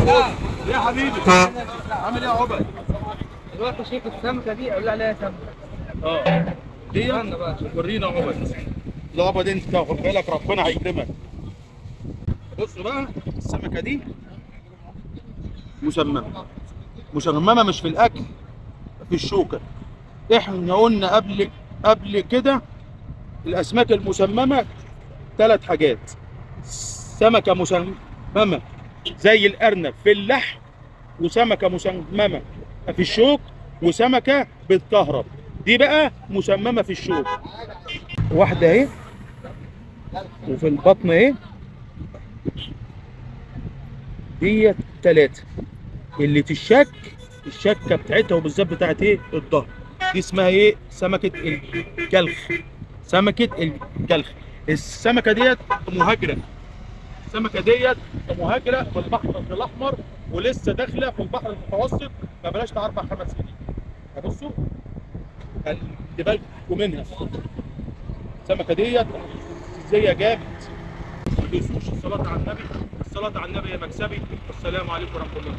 ايه يا حبيبي؟ عامل ايه يا عبد؟ دلوقتي شايف السمكه دي اقول عليها سمكه. اه دي استنى بقى. ورينا يا عبد. العبد انت خد بالك ربنا هيكرمك. بص بقى السمكه دي مسممه. مسممه مش في الاكل، في الشوكه. احنا قلنا قبل كده الاسماك المسممه ثلاث حاجات: سمكه مسممه زي الارنب في اللحم، وسمكه مسممه في الشوك، وسمكه بتكهرب. دي بقى مسممه في الشوك. واحده اهي، وفي البطن اهي، ديت ثلاثه. اللي تشك الشكه بتاعتها وبالذات بتاعت ايه الظهر، دي اسمها ايه؟ سمكه الجلخ. سمكه الجلخ. السمكه ديت مهاجره. السمكه ديت مهاجره في البحر الاحمر، ولسه داخله في البحر المتوسط، ما بلاش 4 5 سنين. بصوا خلي بالكم منها. السمكه ديت زي جامد. ما تنسوش الصلاه على النبي. الصلاه على النبي يا مكسبي. والسلام عليكم ورحمه الله.